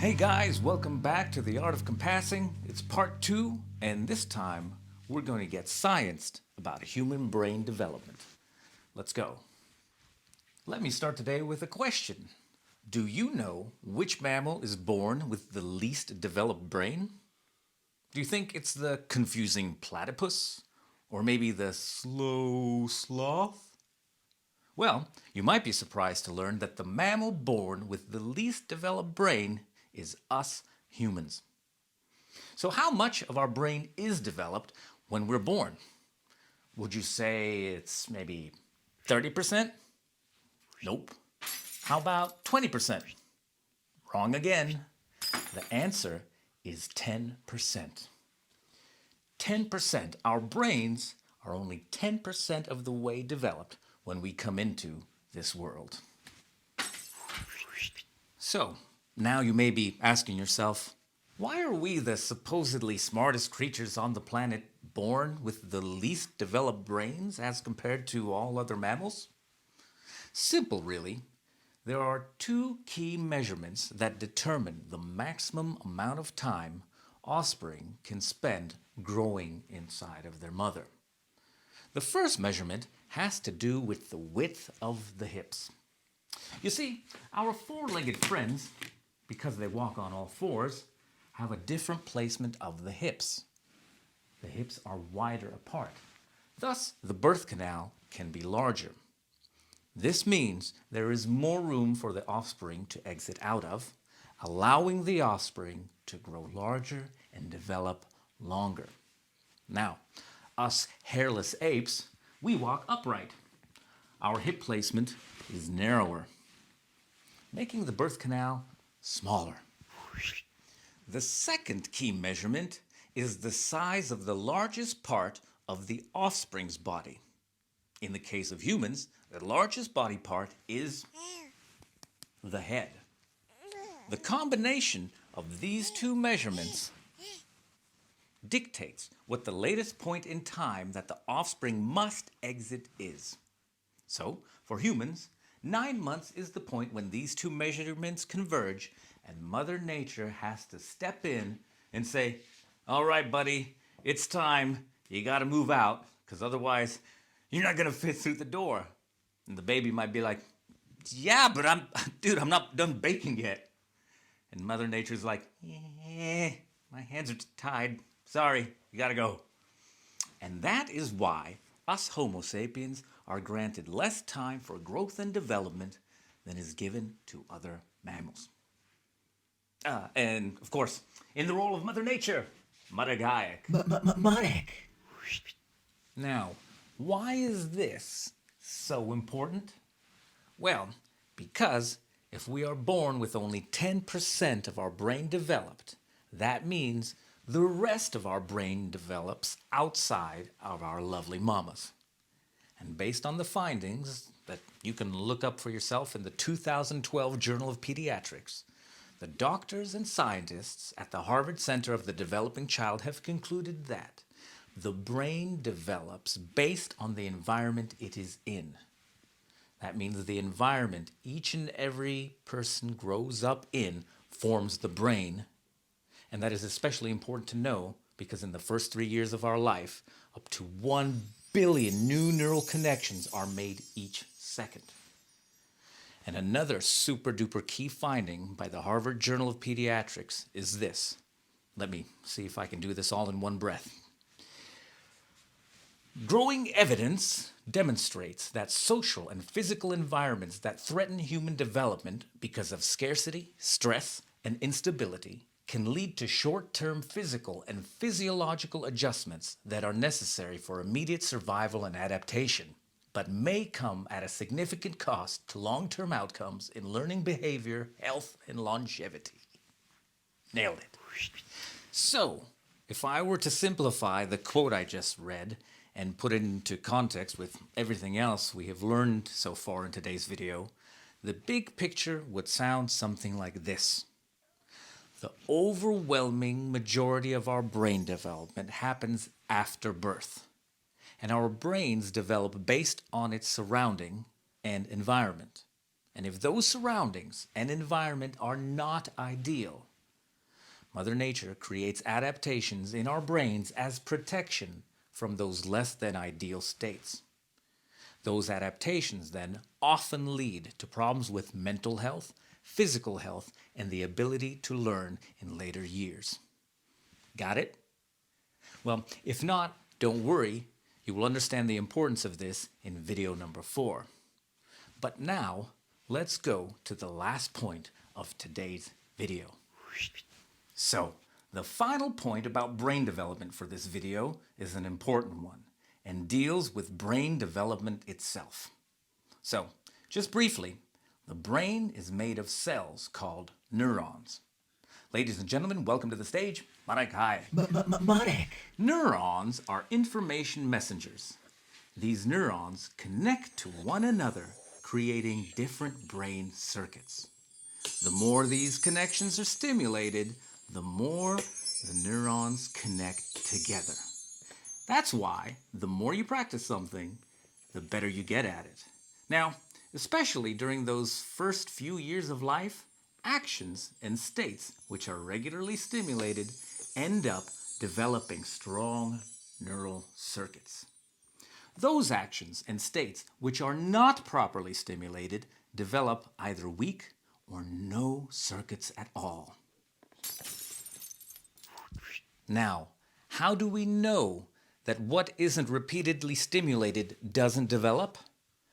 Hey guys, welcome back to The Art of Compassing. It's part 2, and this time we're going to get scienced about human brain development. Let's go. Let me start today with a question. Do you know which mammal is born with the least developed brain? Do you think it's the confusing platypus? Or maybe the slow sloth? Well, you might be surprised to learn that the mammal born with the least developed brain is us humans. So how much of our brain is developed when we're born? Would you say it's maybe 30%? Nope. How about 20%? Wrong again. The answer is 10%. 10%. Our brains are only 10% of the way developed when we come into this world. So, now you may be asking yourself, why are we, the supposedly smartest creatures on the planet, born with the least developed brains as compared to all other mammals? Simple, really. There are two key measurements that determine the maximum amount of time offspring can spend growing inside of their mother. The first measurement has to do with the width of the hips. You see, our four-legged friends, because they walk on all fours, have a different placement of the hips. The hips are wider apart. Thus, the birth canal can be larger. This means there is more room for the offspring to exit out of, allowing the offspring to grow larger and develop longer. Now, us hairless apes, we walk upright. Our hip placement is narrower, making the birth canal smaller. The second key measurement is the size of the largest part of the offspring's body. In the case of humans, the largest body part is the head. The combination of these two measurements dictates what the latest point in time that the offspring must exit is. So, for humans, 9 months is the point when these two measurements converge and Mother Nature has to step in and say, all right, buddy, it's time. You got to move out because otherwise you're not going to fit through the door. And the baby might be like, yeah, but I'm not done baking yet. And Mother Nature's like, my hands are tied. Sorry, you got to go. And that is why us Homo sapiens are granted less time for growth and development than is given to other mammals. And, of course, in the role of Mother Nature, Mother Gaia. Marek. Now, why is this so important? Well, because if we are born with only 10% of our brain developed, that means the rest of our brain develops outside of our lovely mamas. And based on the findings that you can look up for yourself in the 2012 Journal of Pediatrics, the doctors and scientists at the Harvard Center of the Developing Child have concluded that the brain develops based on the environment it is in. That means the environment each and every person grows up in forms the brain. And that is especially important to know because in the first 3 years of our life, up to 1 billion new neural connections are made each second. And another super duper key finding by the Harvard Journal of Pediatrics is this. Let me see if I can do this all in one breath. Growing evidence demonstrates that social and physical environments that threaten human development because of scarcity, stress, and instability can lead to short-term physical and physiological adjustments that are necessary for immediate survival and adaptation, but may come at a significant cost to long-term outcomes in learning behavior, health, and longevity. Nailed it. So, if I were to simplify the quote I just read and put it into context with everything else we have learned so far in today's video, the big picture would sound something like this. The overwhelming majority of our brain development happens after birth, and our brains develop based on its surrounding and environment. And if those surroundings and environment are not ideal, Mother Nature creates adaptations in our brains as protection from those less than ideal states. Those adaptations then often lead to problems with mental health, physical health, and the ability to learn in later years. Got it? Well, if not, don't worry. You will understand the importance of this in video number 4. But now, let's go to the last point of today's video. So, the final point about brain development for this video is an important one and deals with brain development itself. So, just briefly, the brain is made of cells called neurons. Ladies and gentlemen, welcome to the stage. Marek, hi. Marek. Neurons are information messengers. These neurons connect to one another, creating different brain circuits. The more these connections are stimulated, the more the neurons connect together. That's why the more you practice something, the better you get at it. Now, especially during those first few years of life, actions and states which are regularly stimulated end up developing strong neural circuits. Those actions and states which are not properly stimulated develop either weak or no circuits at all. Now, how do we know that what isn't repeatedly stimulated doesn't develop?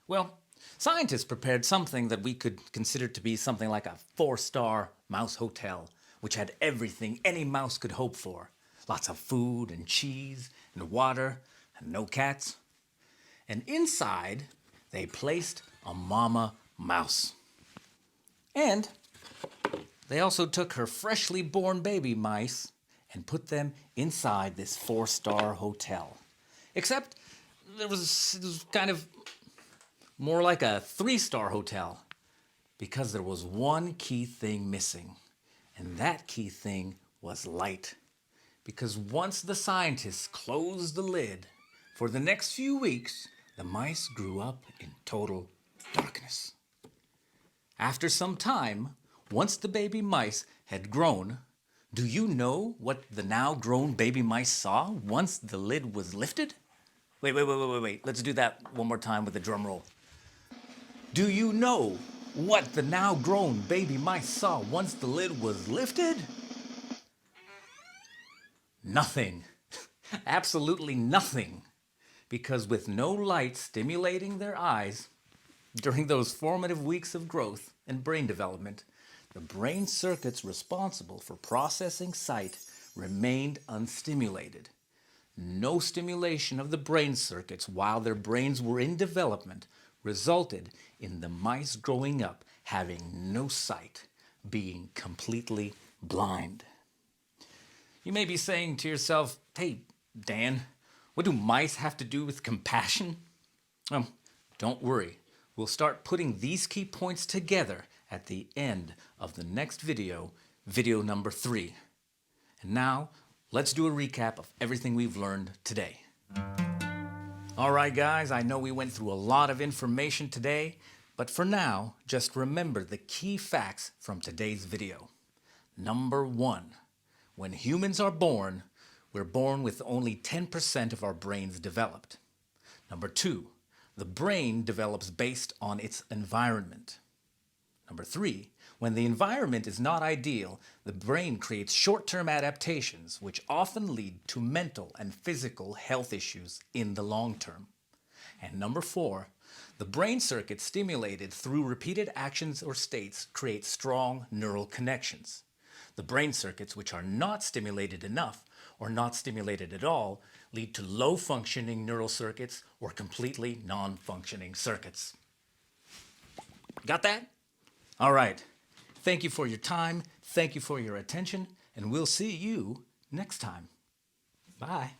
Well, scientists prepared something that we could consider to be something like a 4-star mouse hotel, which had everything any mouse could hope for. Lots of food and cheese and water and no cats. And inside, they placed a mama mouse. And they also took her freshly born baby mice and put them inside this 4-star hotel. Except it was kind of more like a 3-star hotel because there was one key thing missing. And that key thing was light. Because once the scientists closed the lid, for the next few weeks, the mice grew up in total darkness. After some time, once the baby mice had grown, do you know what the now grown baby mice saw once the lid was lifted? Wait. Let's do that one more time with the drum roll. Do you know what the now grown baby mice saw once the lid was lifted? Nothing. Absolutely nothing. Because with no light stimulating their eyes during those formative weeks of growth and brain development, the brain circuits responsible for processing sight remained unstimulated. No stimulation of the brain circuits while their brains were in development resulted in the mice growing up having no sight, being completely blind. You may be saying to yourself, hey, Dan, what do mice have to do with compassion? Don't worry. We'll start putting these key points together at the end of the next video, video number 3. And now, let's do a recap of everything we've learned today. All right, guys, I know we went through a lot of information today, but for now, just remember the key facts from today's video. Number 1, when humans are born, we're born with only 10% of our brains developed. Number 2, the brain develops based on its environment. Number 3, when the environment is not ideal, the brain creates short-term adaptations which often lead to mental and physical health issues in the long term. And number 4, the brain circuits stimulated through repeated actions or states create strong neural connections. The brain circuits which are not stimulated enough or not stimulated at all lead to low-functioning neural circuits or completely non-functioning circuits. Got that? All right. Thank you for your time. Thank you for your attention. And we'll see you next time. Bye.